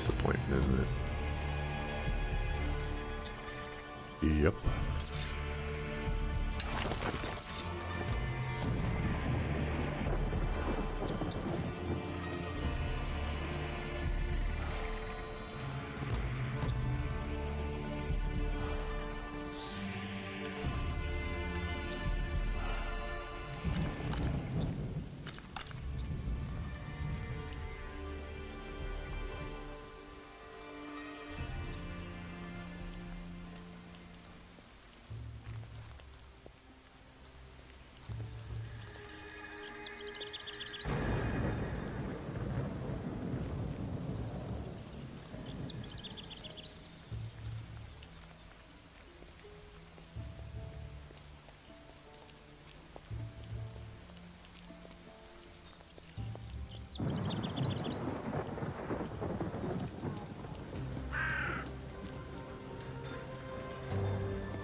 disappointment, isn't it? Yep.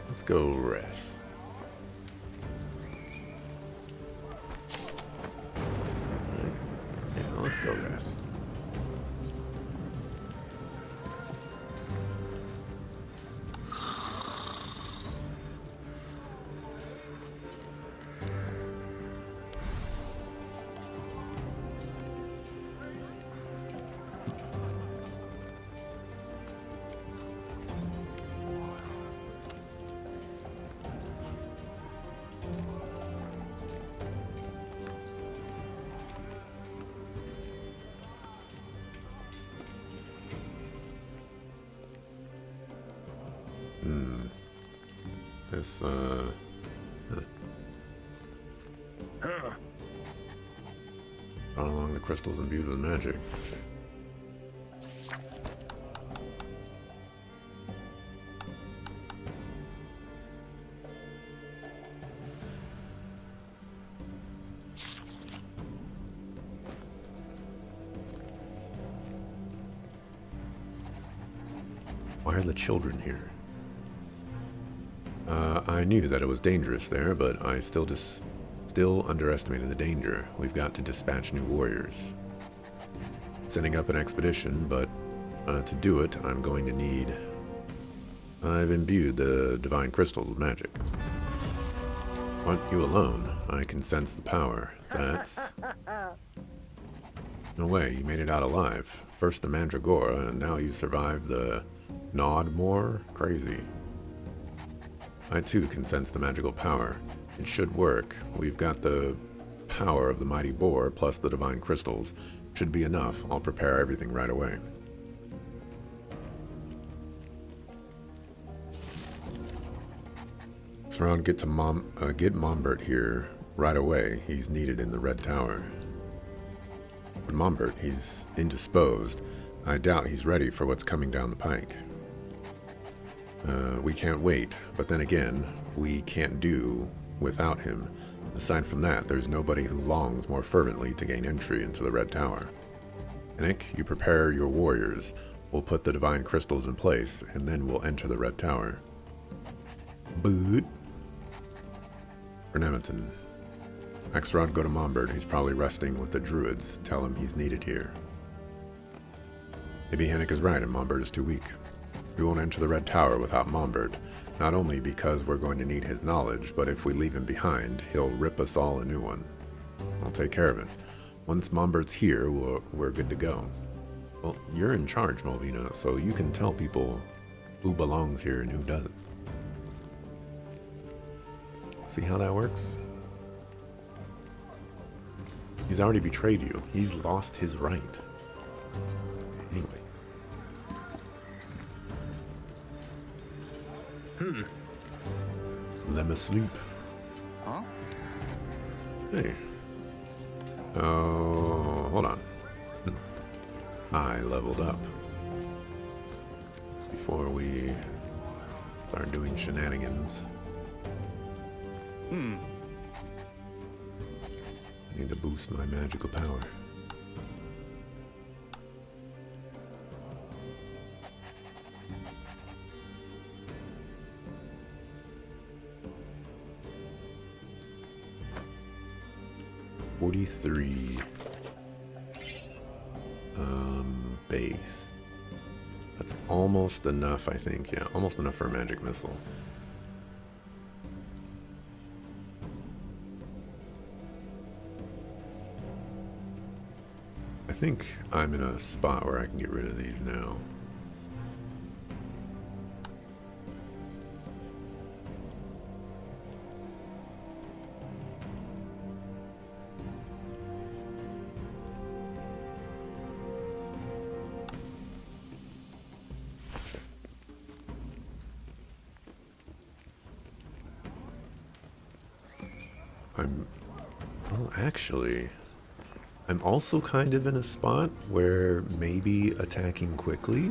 Let's go rest. Right. Yeah, let's go rest. This, Drawn along the crystals imbued with magic. Why are the children here? I knew that it was dangerous there, but I still underestimated the danger. We've got to dispatch new warriors. Setting up an expedition, but to do it, I'm going to need... I've imbued the divine crystals with magic. Want you alone? I can sense the power. That's... No way, you made it out alive. First the Mandragora, and now you survived the Nodmore? Crazy. I too can sense the magical power. It should work. We've got the power of the mighty boar plus the divine crystals. Should be enough. I'll prepare everything right away. Surround, get Mombert here right away. He's needed in the Red Tower. But Mombert, he's indisposed. I doubt he's ready for what's coming down the pike. We can't wait, but then again, we can't do without him. Aside from that, there's nobody who longs more fervently to gain entry into the Red Tower. Nick, you prepare your warriors. We'll put the divine crystals in place, and then we'll enter the Red Tower. Boot. Bernemeton. Axelrod, go to Mombert. He's probably resting with the druids. Tell him he's needed here. Maybe Hennick is right and Mombert is too weak. We won't enter the Red Tower without Mombert, not only because we're going to need his knowledge, but if we leave him behind, he'll rip us all a new one. I'll take care of it. Once Mombert's here, we're good to go. Well, you're in charge, Mulvina, so you can tell people who belongs here and who doesn't. See how that works? He's already betrayed you. He's lost his right. Anyway. Let me sleep. Huh? Hey. Oh, hold on. I leveled up. Before we start doing shenanigans. I need to boost my magical power. Base. almost enough, I think. Yeah, almost enough for a magic missile. I think I'm in a spot where I can get rid of these now. Well, actually, I'm also kind of in a spot where maybe attacking quickly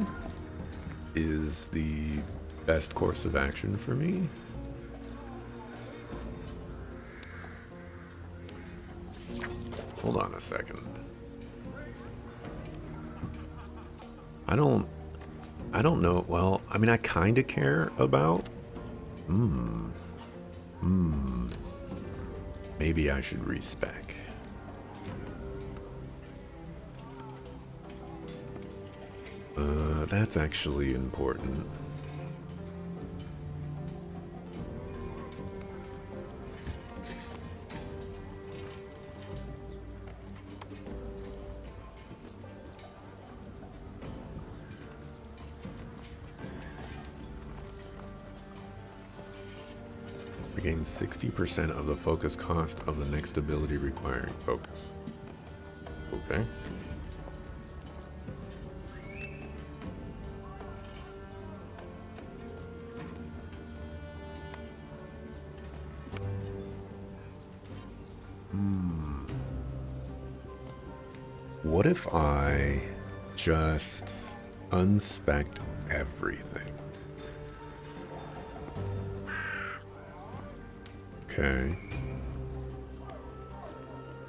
is the best course of action for me. Hold on a second. I don't know. Well, I mean, I kind of care about... Maybe I should respec. That's actually important. Regain 60% of the focus cost of the next ability requiring focus. Okay. What if I just unspec everything? Okay.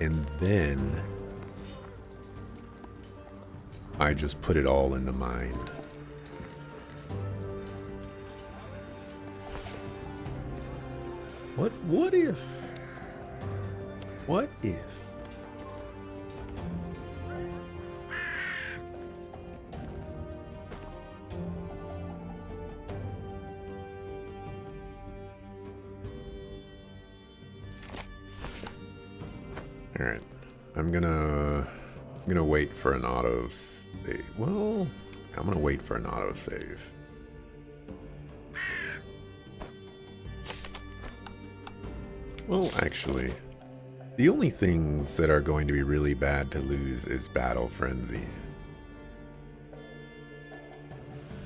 And then I just put it all into mind. What if? What if? All right, I'm gonna wait for an auto save. Well, I'm gonna wait for an auto save. Well, actually, the only things that are going to be really bad to lose is Battle Frenzy.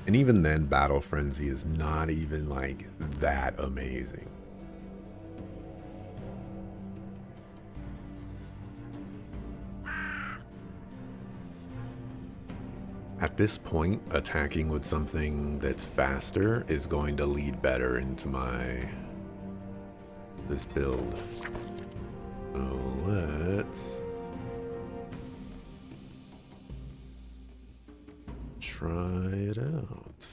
And even then, Battle Frenzy is not even like that amazing. At this point, attacking with something that's faster is going to lead better into this build. So let's try it out.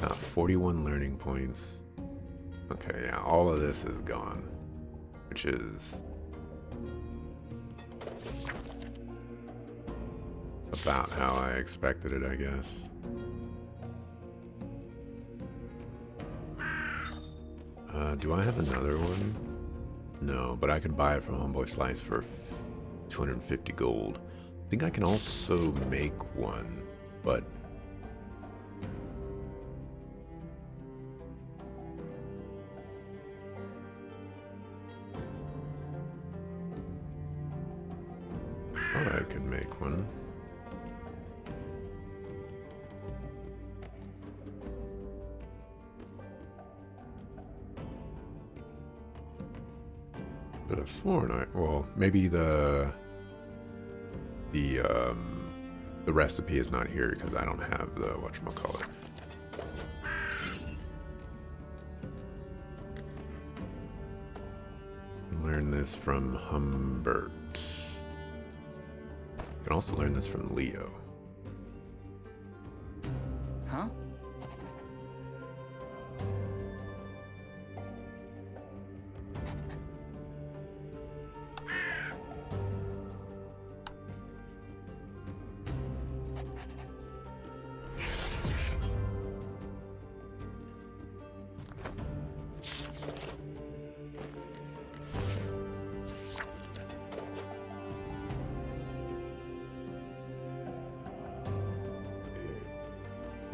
Got 41 learning points. Okay, yeah, all of this is gone, which is about how I expected it, I guess. Do I have another one? No, but I could buy it from Homeboy Slice for 250 gold. I think I can also make one, but I thought I could make one. But I've sworn well, maybe the recipe is not here because I don't have the whatchamacallit. Learn this from Humbert. You can also learn this from Leo. Huh?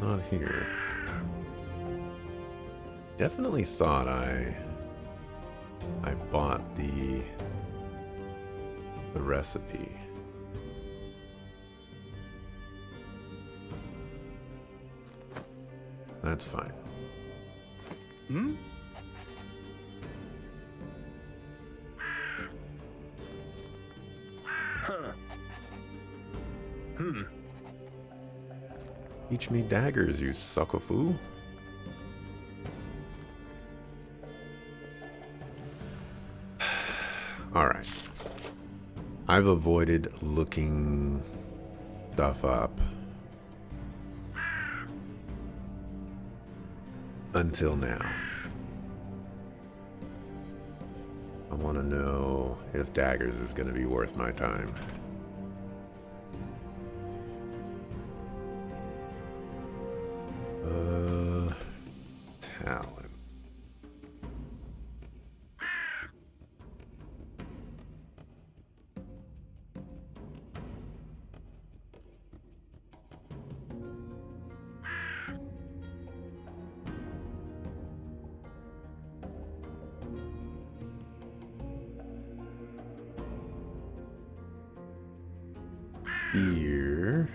not here. Definitely thought I bought the recipe. That's fine. Hmm? Huh. Hmm. Teach me daggers, you suckafoo. Alright. I've avoided looking stuff up until now. I want to know if daggers is going to be worth my time. Talent. Here.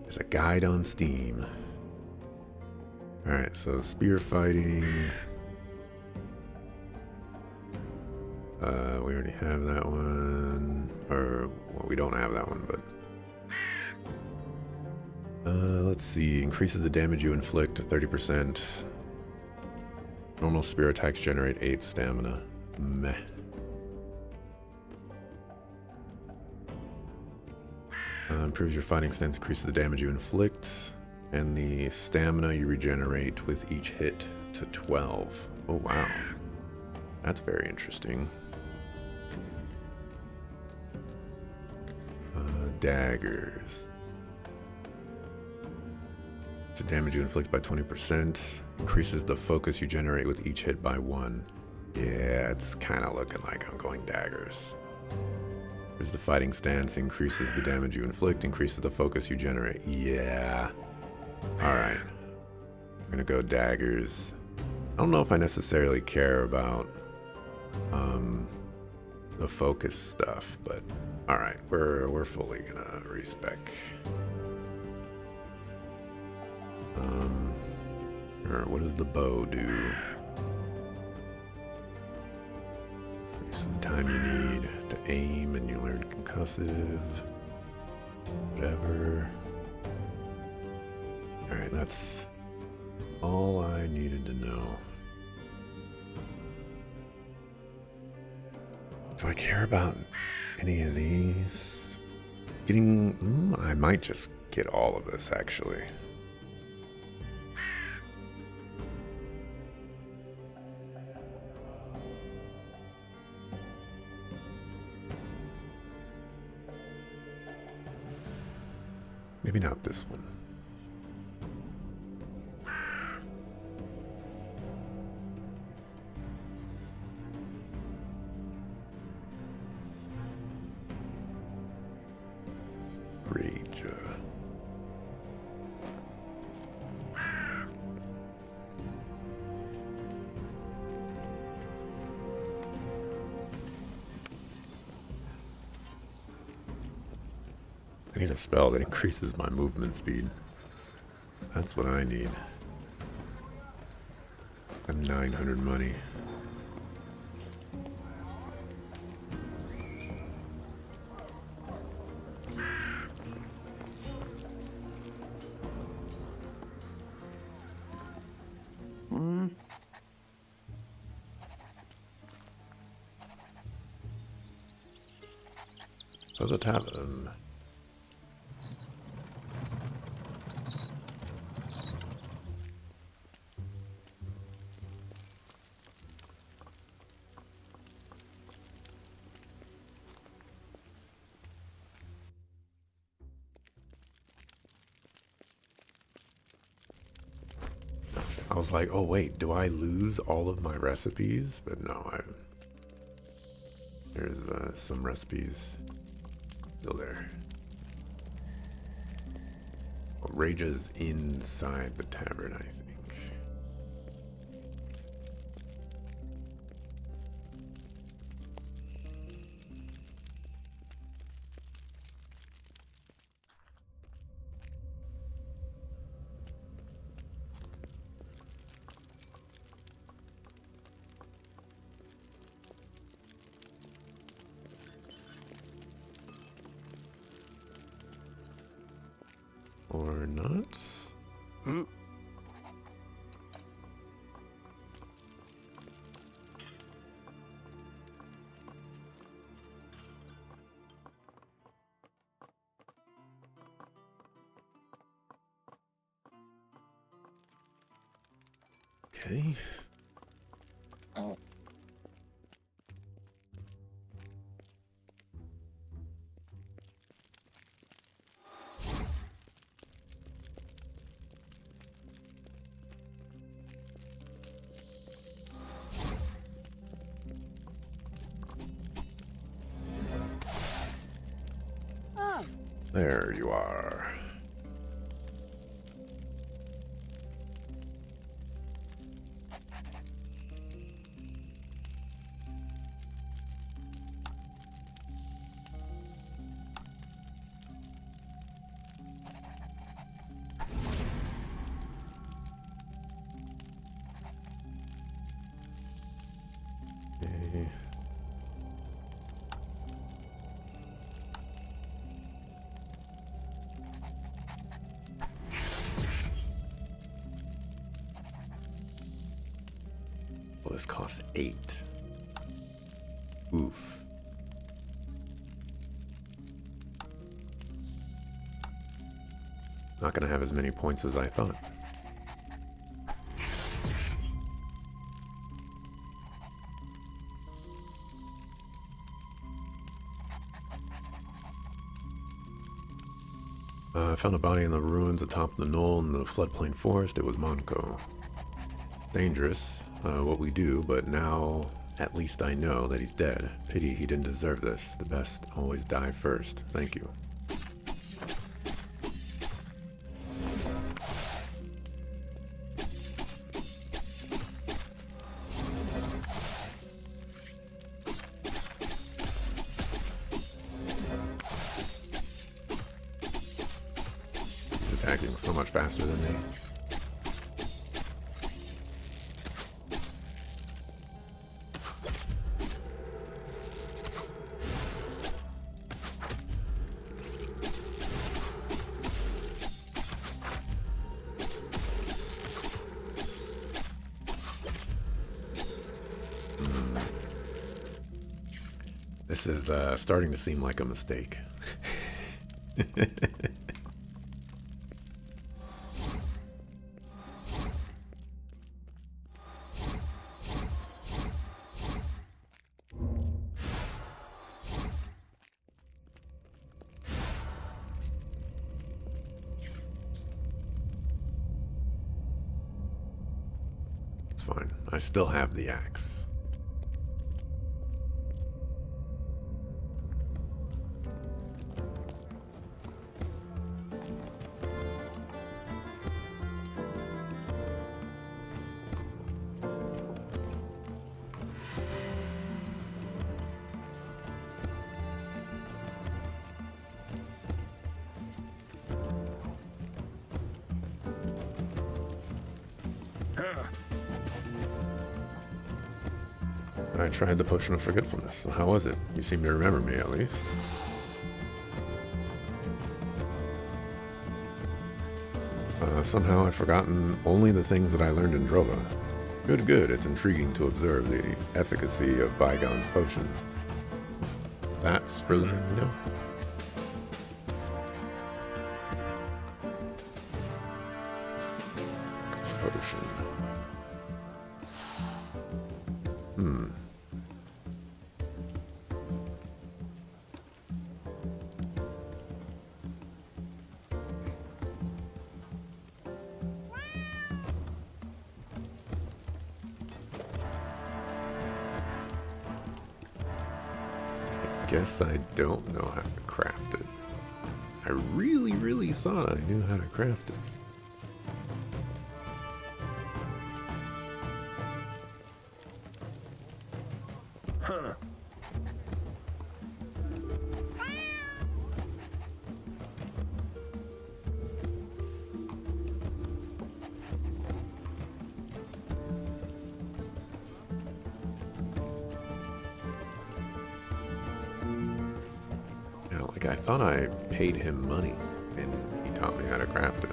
There's a guide on Steam. Alright, so spear fighting. We already have that one. Or, well, we don't have that one, but... let's see. Increases the damage you inflict to 30%. Normal spear attacks generate 8 stamina. Meh. Improves your fighting stance, increases the damage you inflict, and the stamina you regenerate with each hit to 12. Oh wow. That's very interesting. Daggers. The damage you inflict by 20%. Increases the focus you generate with each hit by 1. Yeah, it's kind of looking like I'm going daggers. There's the fighting stance. Increases the damage you inflict. Increases the focus you generate. Yeah. Alright. I'm gonna go daggers. I don't know if I necessarily care about the focus stuff, but alright, we're fully gonna respec. Alright, what does the bow do? Increases the time you need to aim, and you learn concussive. Whatever. Alright, that's all I needed to know. Do I care about any of these? I might just get all of this, actually. Maybe not this one. Rage. I need a spell that increases my movement speed. That's what I need. I'm 900 money. Does it have them? I was like, oh wait, do I lose all of my recipes? But no, There's some recipes still there. Rage's inside the tavern, I think. Or not? Hmm. Okay. There you are. Okay. Well, this costs 8. Oof. Not gonna have as many points as I thought. I found a body in the ruins atop the knoll in the floodplain forest. It was Monko. Dangerous, what we do, but now at least I know that he's dead. Pity he didn't deserve this. The best always die first. Thank you. He's attacking so much faster than me. This is starting to seem like a mistake. It's fine. I still have the axe. I tried the potion of forgetfulness. How was it? You seem to remember me, at least. Somehow I've forgotten only the things that I learned in Drova. Good, good. It's intriguing to observe the efficacy of bygones potions. That's really, This potion. guess I don't know how to craft it. I really, really thought I knew how to craft it. Huh. You know, like I thought I paid him money and he taught me how to craft it.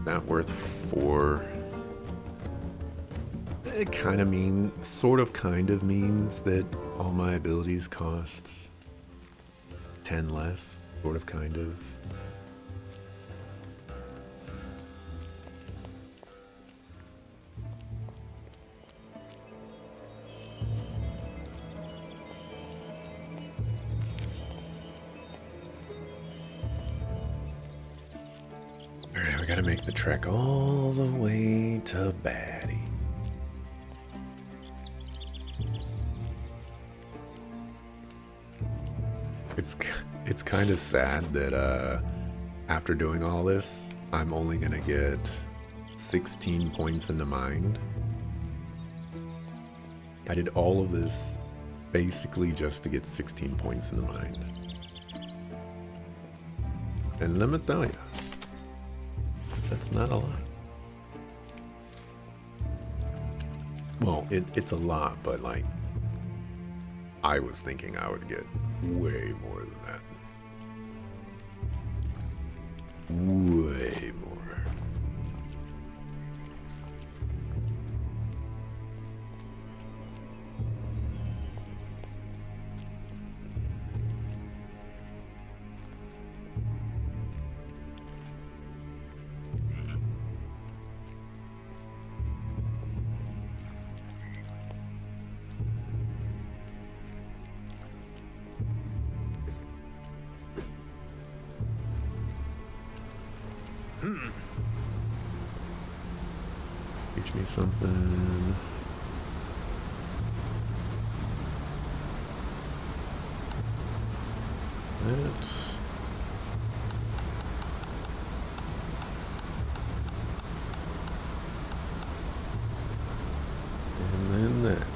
That worth 4. It kind of means that all my abilities cost 10 less, sort of, kind of. Alright, we gotta make the trek all the way to Batty. It's kind of sad that after doing all this, I'm only gonna get 16 points in the mind. I did all of this basically just to get 16 points in the mind. And let me tell you, that's not a lot. Well, it's a lot, but like, I was thinking I would get way more than that. Way more. Teach me something. That. And then that.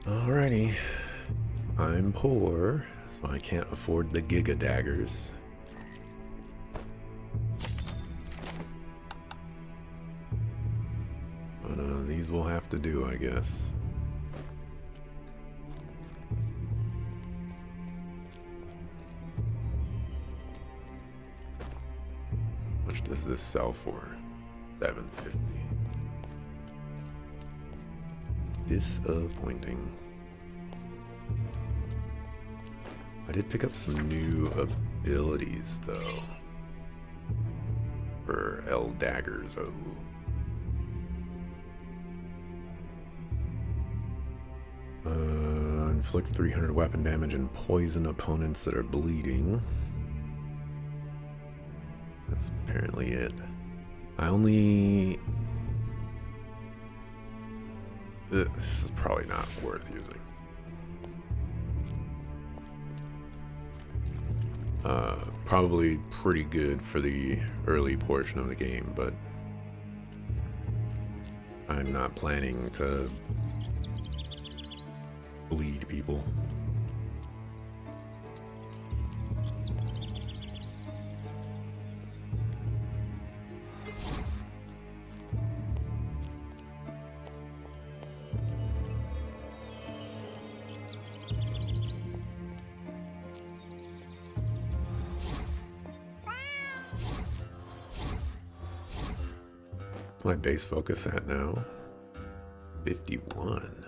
Alrighty. I'm poor, so I can't afford the Giga Daggers. But these will have to do, I guess. How much does this sell for? $7.50. Disappointing. I did pick up some new abilities though. For L daggers. Oh. Inflict 300 weapon damage and poison opponents that are bleeding. That's apparently it. I only... This is probably not worth using. Probably pretty good for the early portion of the game, but I'm not planning to bleed people. What's my base focus at now? 51.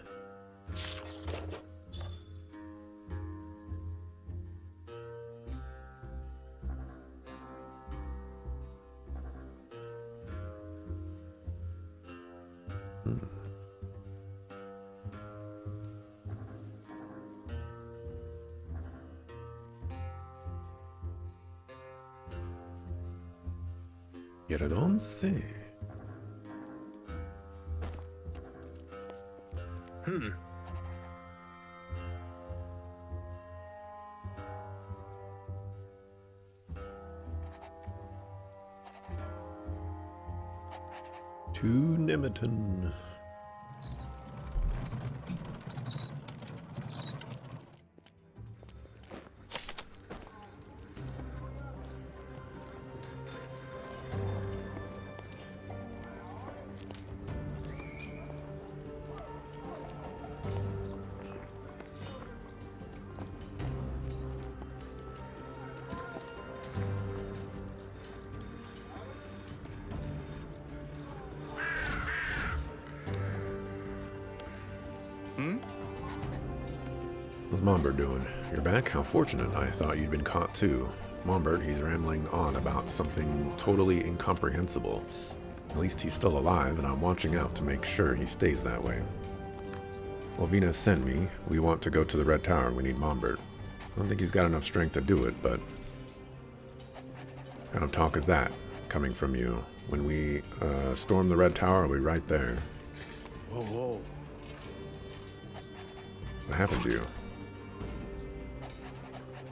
Era 11. To Nemeton. What's Mombert doing? You're back? How fortunate. I thought you'd been caught too. Mombert, he's rambling on about something totally incomprehensible. At least he's still alive, and I'm watching out to make sure he stays that way. Well, Venus sent me. We want to go to the Red Tower. We need Mombert. I don't think he's got enough strength to do it, but... What kind of talk is that coming from you? When we storm the Red Tower, are we right there? Whoa, whoa. What happened to you?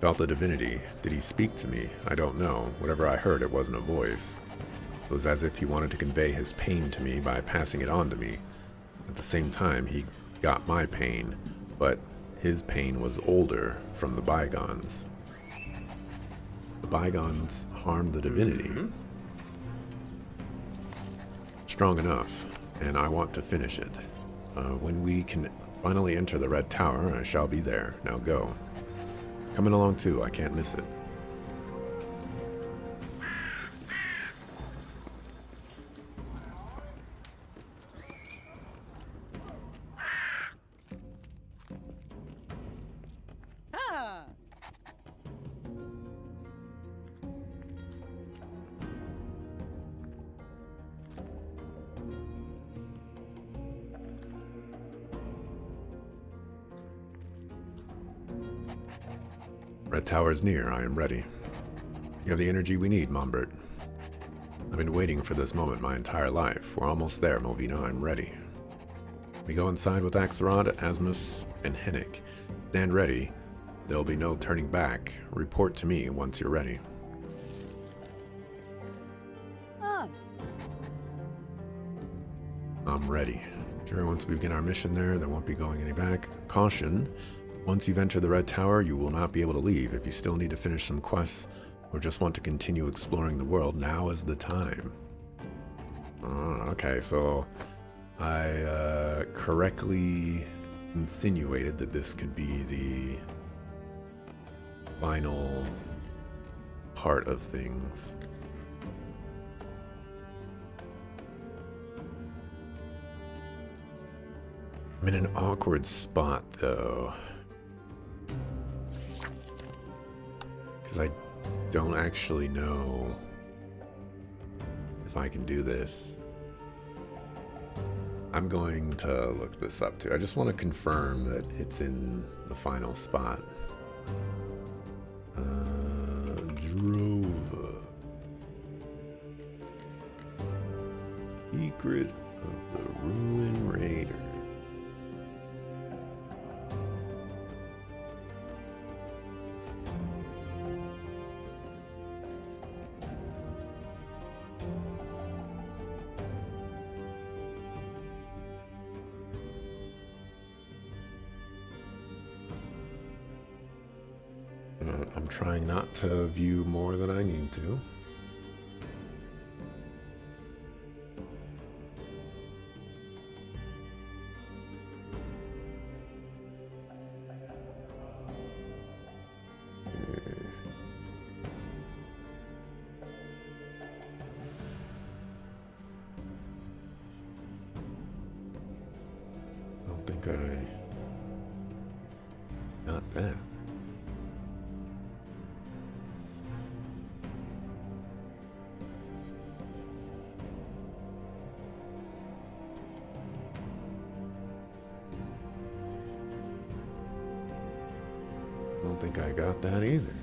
Felt the divinity. Did he speak to me? I don't know. Whatever I heard, it wasn't a voice. It was as if he wanted to convey his pain to me by passing it on to me. At the same time, he got my pain, but his pain was older from the bygones. The bygones harmed the divinity. Strong enough, and I want to finish it. When we can finally enter the Red Tower, I shall be there. Now go. Coming along too, I can't miss it. Red Tower's near. I am ready. You have the energy we need, Mombert. I've been waiting for this moment my entire life. We're almost there, Movina. I'm ready. We go inside with Axelrod, Asmus, and Hennig. Stand ready. There'll be no turning back. Report to me once you're ready. I'm ready. Sure, once we begin our mission there won't be going any back. Caution. Once you've entered the Red Tower, you will not be able to leave. If you still need to finish some quests or just want to continue exploring the world, now is the time. Okay, so I correctly insinuated that this could be the final part of things. I'm in an awkward spot, though. Because I don't actually know if I can do this. I'm going to look this up too. I just want to confirm that it's in the final spot. Drova. Secret of the Ruin Raider. I'm trying not to view more than I need to. think I got that. I don't think I got that either.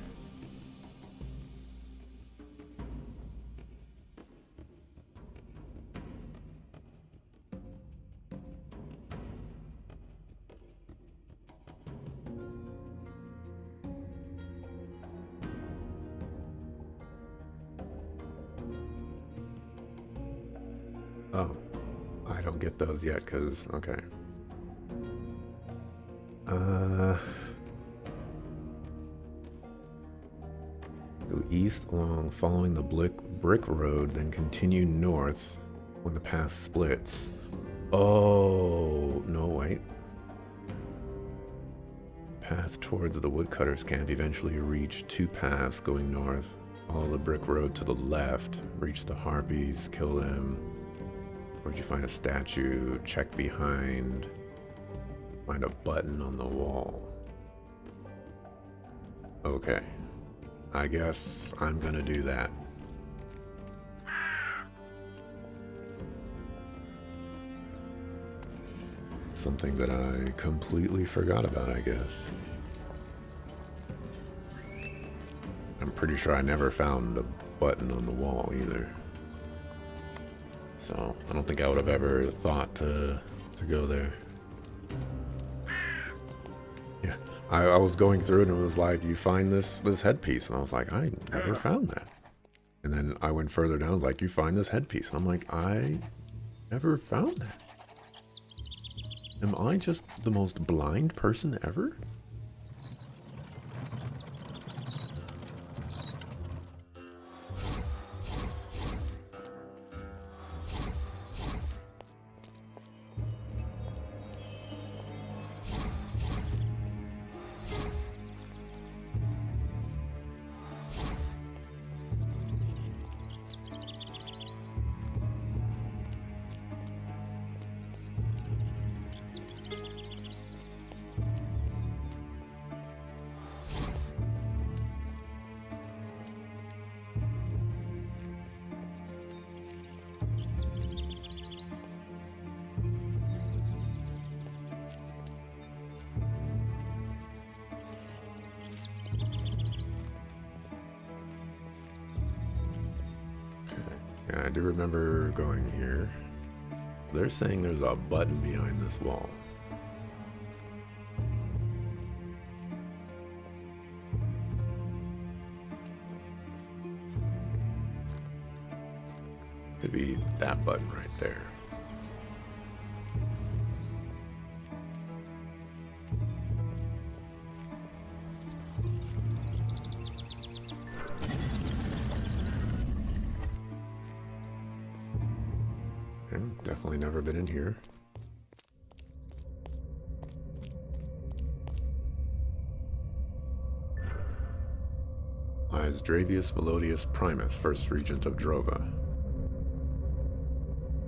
Oh, I don't get those yet, because, okay. Go east along following the brick road, then continue north when the path splits. Oh, no, wait. Path towards the woodcutter's camp. Eventually reach two paths going north. Follow the brick road to the left. Reach the harpies, kill them. Where'd you find a statue? Check behind. Find a button on the wall. Okay. I guess I'm gonna do that. Something that I completely forgot about, I guess. I'm pretty sure I never found a button on the wall either. So I don't think I would have ever thought to go there. Yeah, I was going through it and it was like, you find this headpiece, and I was like, I never found that. And then I went further down, it was like, you find this headpiece, and I'm like, I never found that. Am I just the most blind person ever? Yeah, I do remember going here. They're saying there's a button behind this wall. Could be that button right there. Definitely never been in here. Lies Dravius Velodius Primus, first regent of Drova.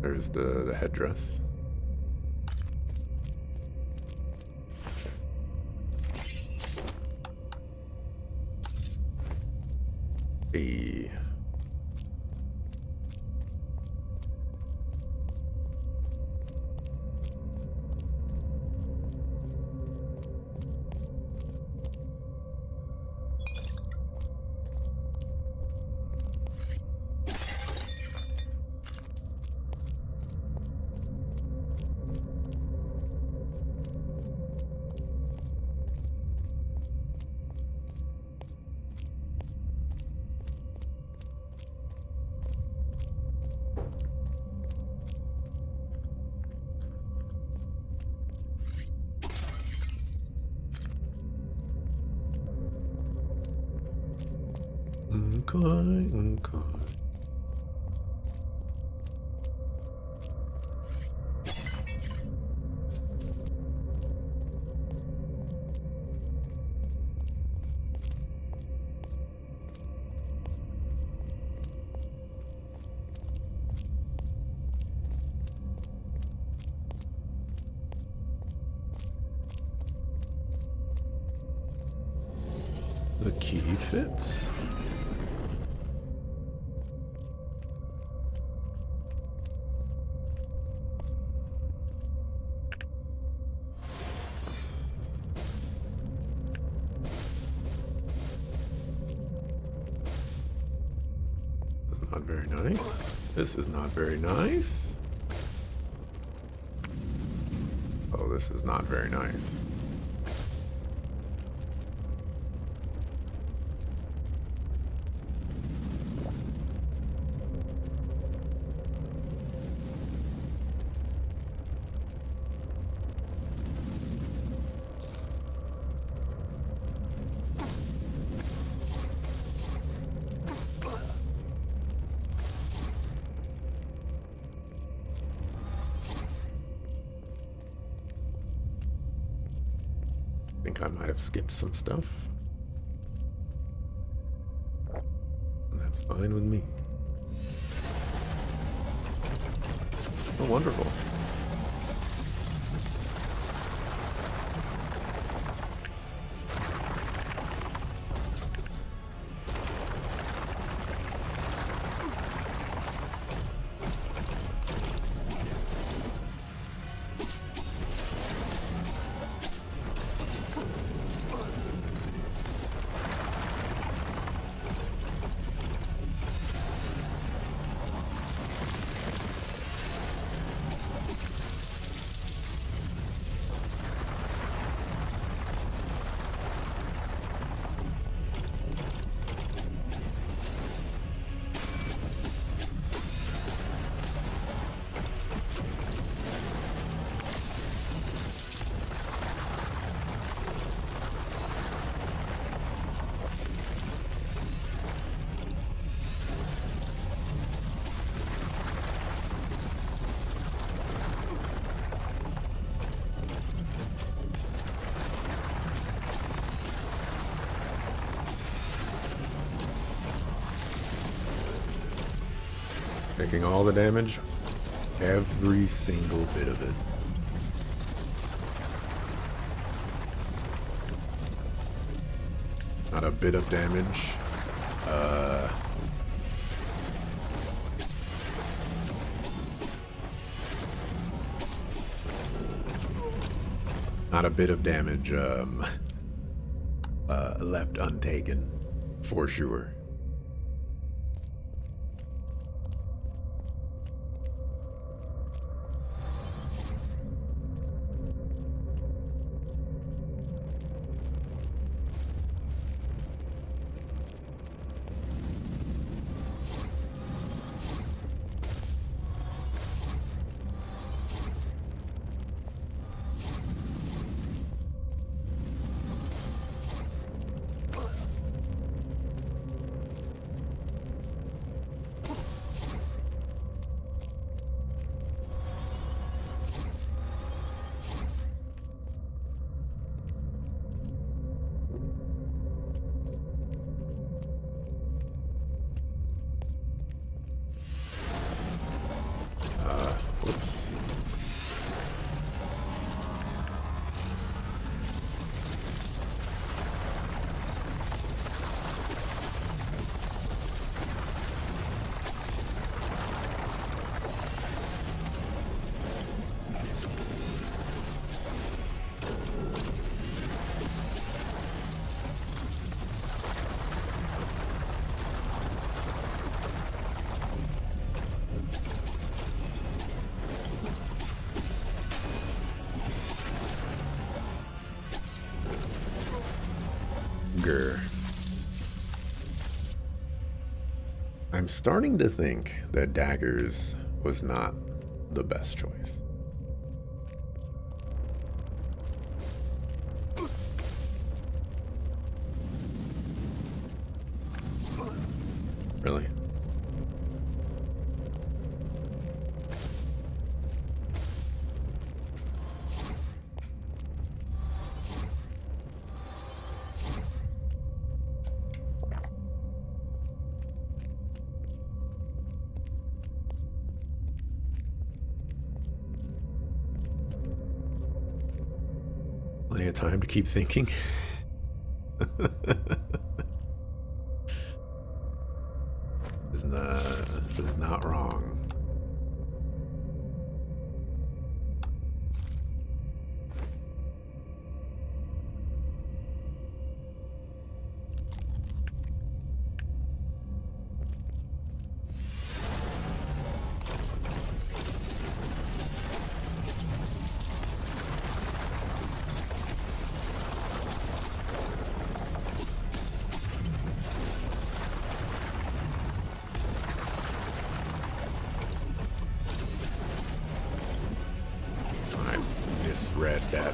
There's the headdress. Hey. Okay. the key fits. This is not very nice. This is not very nice. Oh, this is not very nice. I think I might have skipped some stuff. And that's fine with me. Oh, wonderful. Taking all the damage, every single bit of it. Not a bit of damage. Not a bit of damage left untaken, for sure. Whoops. Grr. I'm starting to think that daggers was not the best choice. Really? Plenty of time to keep thinking. is not wrong. Read that.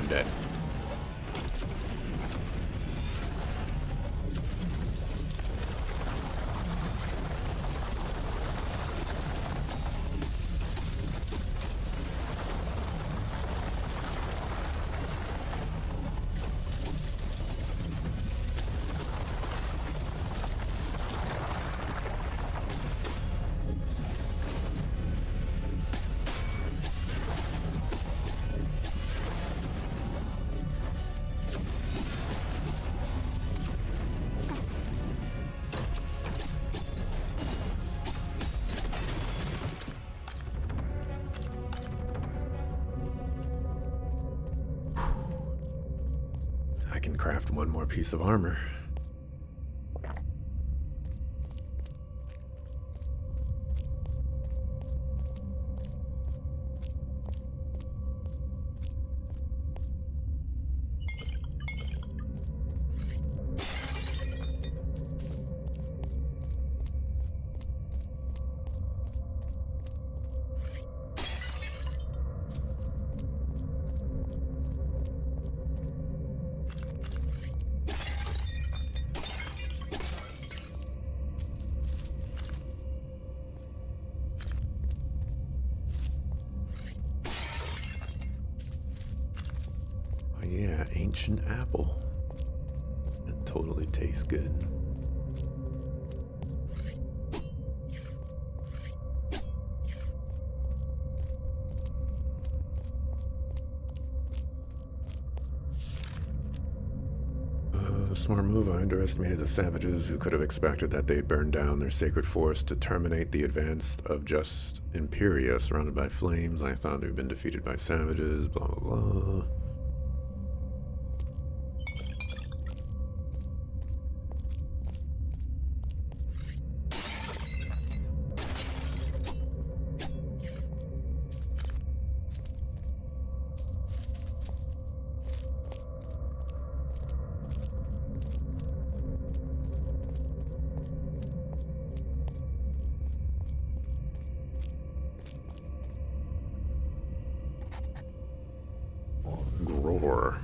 I'm dead. I can craft one more piece of armor. Yeah, ancient apple. That totally tastes good. Smart move. I underestimated the savages. Who could have expected that they'd burn down their sacred forest to terminate the advance of just Imperia, surrounded by flames? I thought they'd been defeated by savages, blah blah blah. Roar.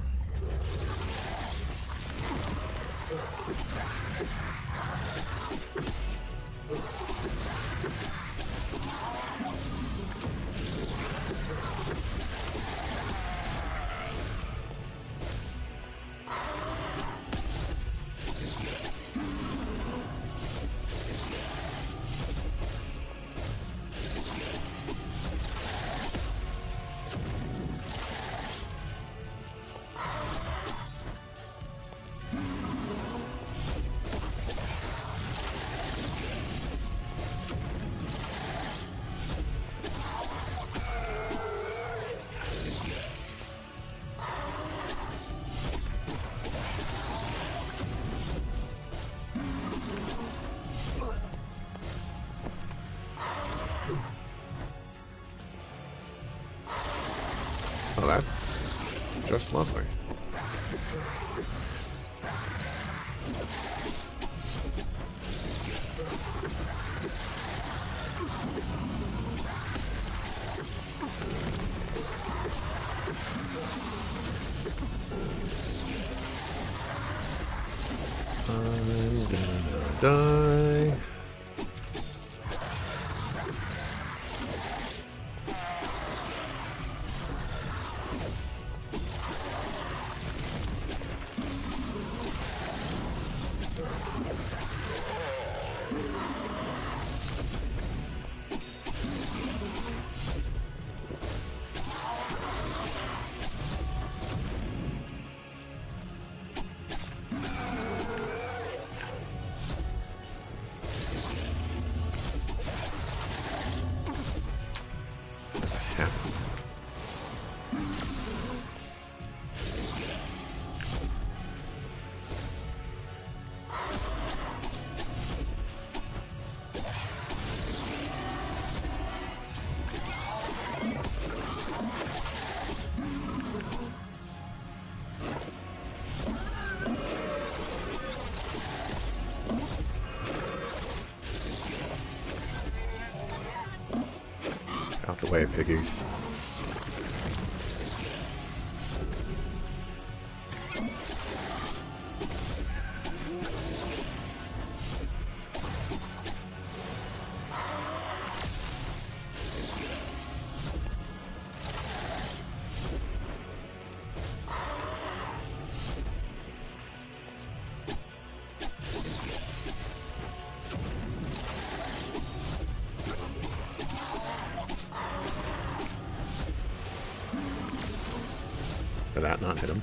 Oh, that's just lovely. I'm gonna die. Out the way, piggies. Did that not hit him?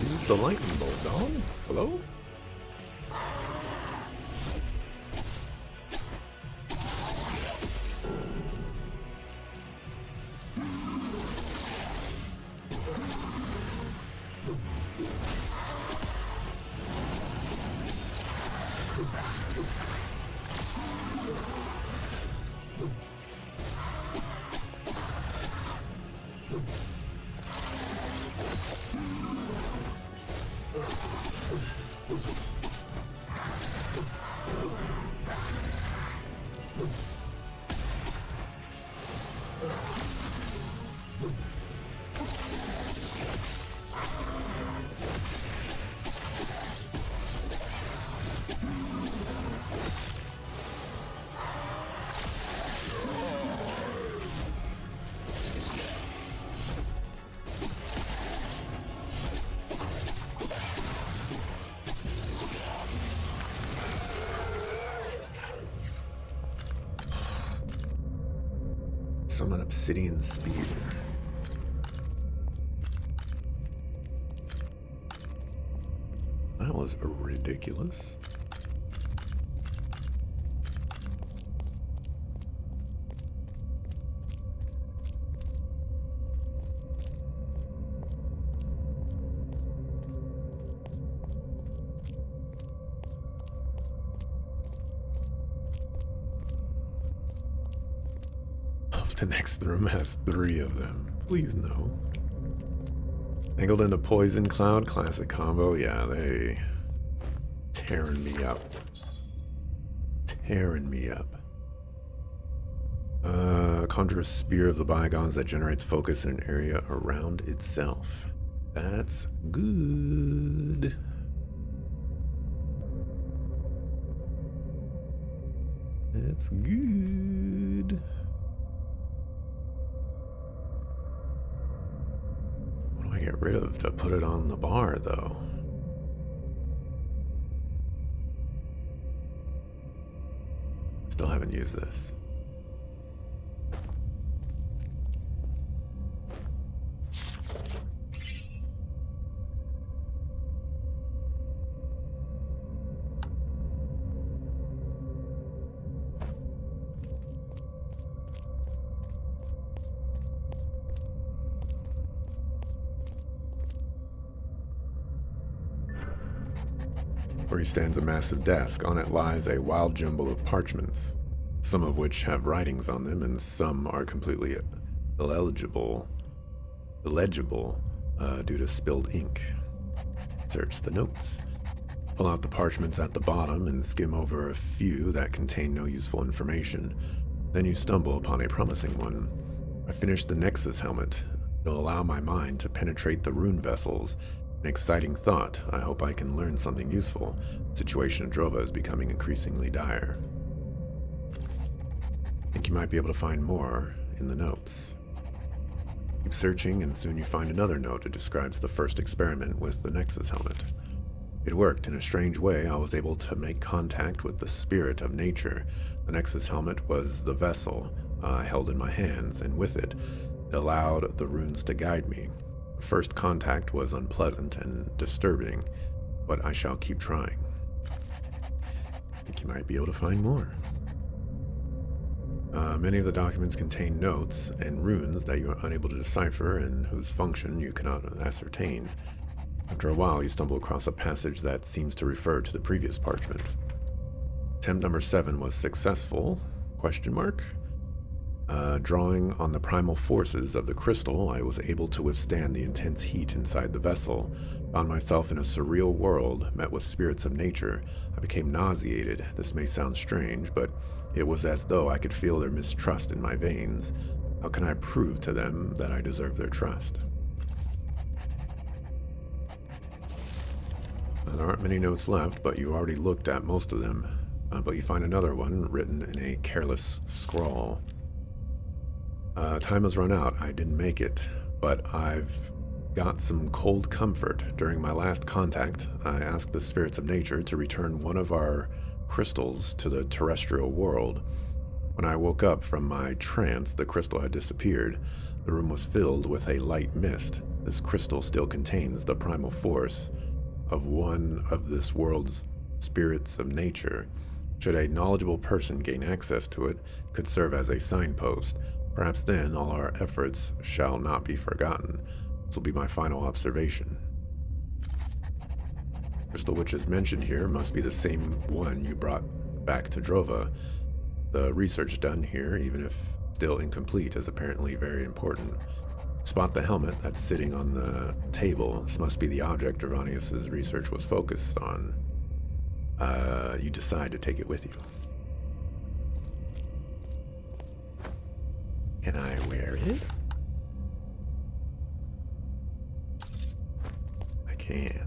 Use the lightning bolt, dog. Hello? Summon obsidian spear. That was ridiculous. The next room has 3 of them. Please no. Angled into poison cloud, classic combo. Yeah, they tearing me up. Tearing me up. Conjure a spear of the bygones that generates focus in an area around itself. That's good. That's good. What do I get rid of to put it on the bar, though? Still haven't used this. where he stands a massive desk. On it lies a wild jumble of parchments, some of which have writings on them, and some are completely illegible due to spilled ink. Search the notes. Pull out the parchments at the bottom and skim over a few that contain no useful information. Then you stumble upon a promising one. I finished the Nexus helmet. It'll allow my mind to penetrate the rune vessels. An exciting thought. I hope I can learn something useful. The situation in Drova is becoming increasingly dire. I think you might be able to find more in the notes. Keep searching, and soon you find another note that describes the first experiment with the Nexus helmet. It worked in a strange way. I was able to make contact with the spirit of nature. The Nexus helmet was the vessel I held in my hands, and with it, it allowed the runes to guide me. The first contact was unpleasant and disturbing, but I shall keep trying. I think you might be able to find more. Many of the documents contain notes and runes that you are unable to decipher and whose function you cannot ascertain. After a while, you stumble across a passage that seems to refer to the previous parchment. Attempt number 7 was successful? ? Drawing on the primal forces of the crystal, I was able to withstand the intense heat inside the vessel. Found myself in a surreal world, met with spirits of nature. I became nauseated. This may sound strange, but it was as though I could feel their mistrust in my veins. How can I prove to them that I deserve their trust? There aren't many notes left, but you already looked at most of them. But you find another one written in a careless scrawl. Time has run out. I didn't make it, but I've got some cold comfort. During my last contact, I asked the spirits of nature to return one of our crystals to the terrestrial world. When I woke up from my trance, the crystal had disappeared. The room was filled with a light mist. This crystal still contains the primal force of one of this world's spirits of nature. Should a knowledgeable person gain access to it, it could serve as a signpost. Perhaps then all our efforts shall not be forgotten. This will be my final observation. Crystal which is mentioned here must be the same one you brought back to Drova. The research done here, even if still incomplete, is apparently very important. Spot the helmet that's sitting on the table. This must be the object Dravanius's research was focused on. You decide to take it with you. Can I wear it? I can.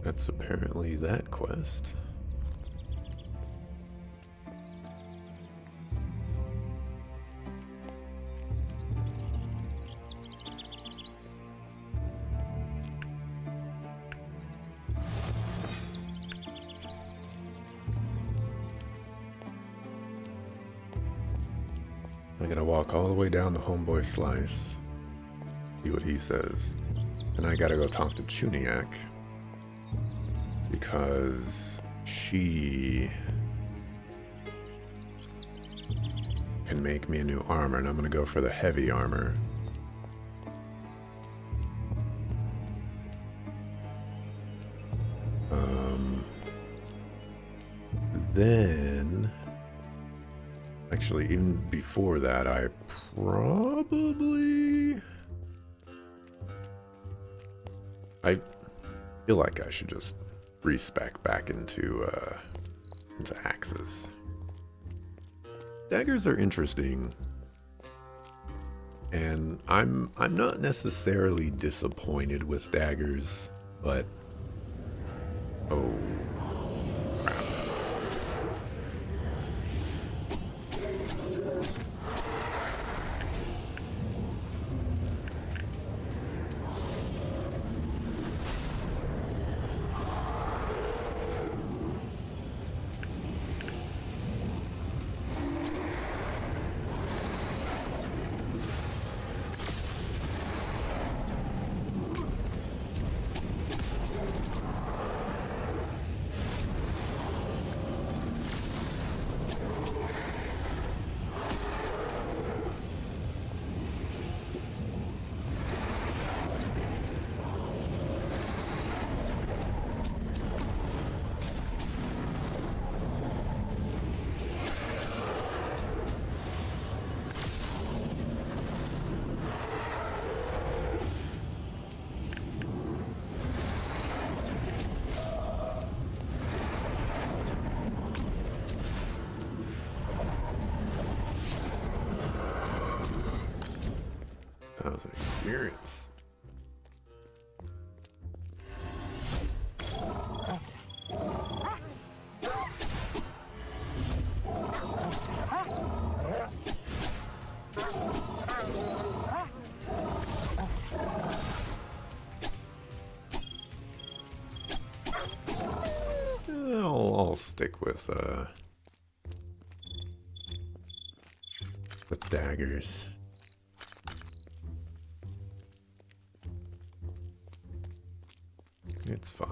That's apparently that quest. I gotta walk all the way down to Homeboy Slice, see what he says. And I gotta go talk to Chuniak, because she can make me a new armor, and I'm gonna go for the heavy armor. Then, actually, even before that, I feel like I should just respec back into axes. Daggers are interesting. And I'm not necessarily disappointed with daggers, but oh crap. That was an experience. I'll stick with daggers. It's fine.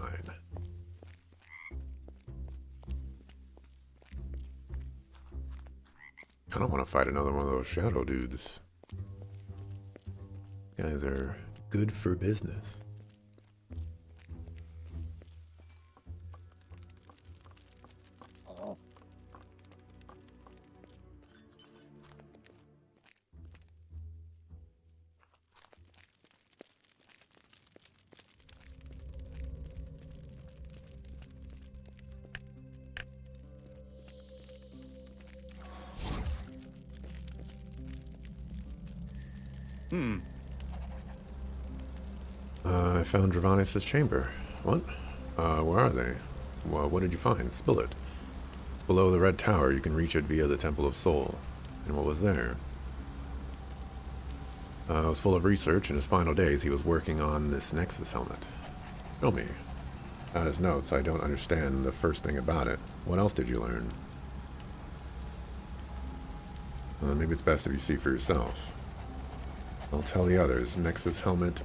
I don't want to fight another one of those shadow dudes. Guys are good for business. I found Drovanis' chamber. What? Where are they? Well, what did you find? Spill it. It's below the Red Tower. You can reach it via the Temple of Soul. And what was there? It was full of research. In his final days, he was working on this Nexus helmet. Show me. On his notes, I don't understand the first thing about it. What else did you learn? Maybe it's best if you see for yourself. I'll tell the others. Nexus helmet,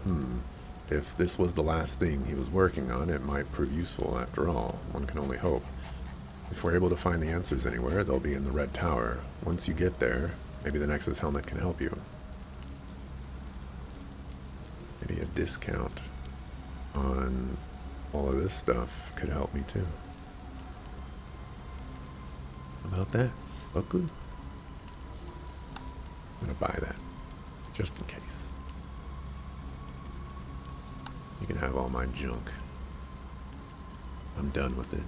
If this was the last thing he was working on, it might prove useful after all. One can only hope. If we're able to find the answers anywhere, they'll be in the Red Tower. Once you get there, maybe the Nexus helmet can help you. Maybe a discount on all of this stuff could help me too. How about that? Soku? I'm gonna buy that, just in case. You can have all my junk. I'm done with it.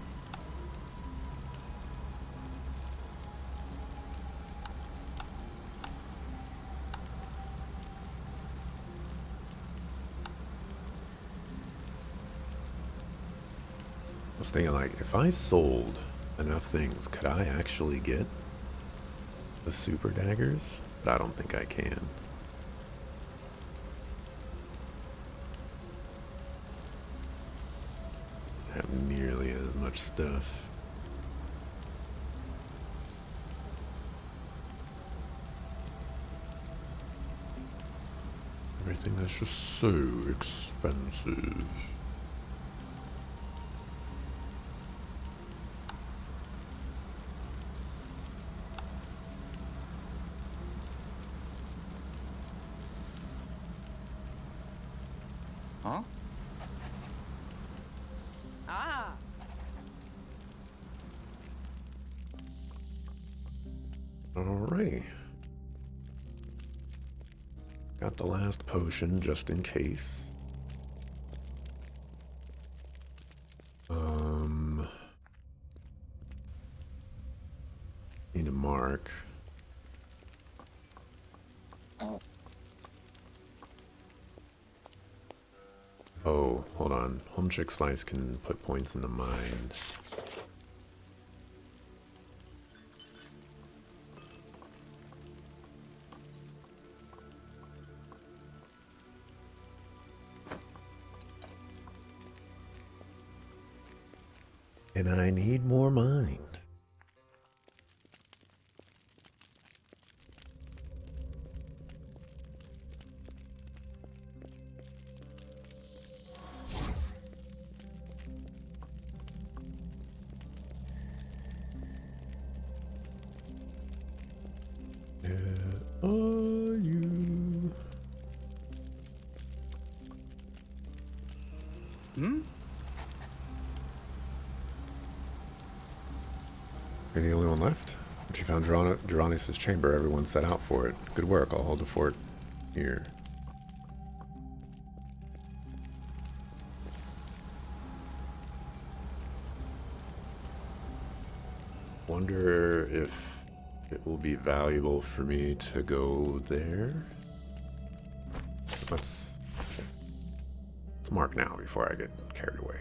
I was thinking, like, if I sold enough things, could I actually get the super daggers? But I don't think I can. Have nearly as much stuff. Everything that's just so expensive. Huh? Ah! Alrighty. Got the last potion just in case. Need a mark. Oh, hold on. Home Chick Slice can put points in the mind. And I need more mind. Where are you? Hmm? You're the only one left? But you found Geronis' chamber. Everyone set out for it. Good work. I'll hold the fort here. Wonder if it will be valuable for me to go there? Let's mark now before I get carried away.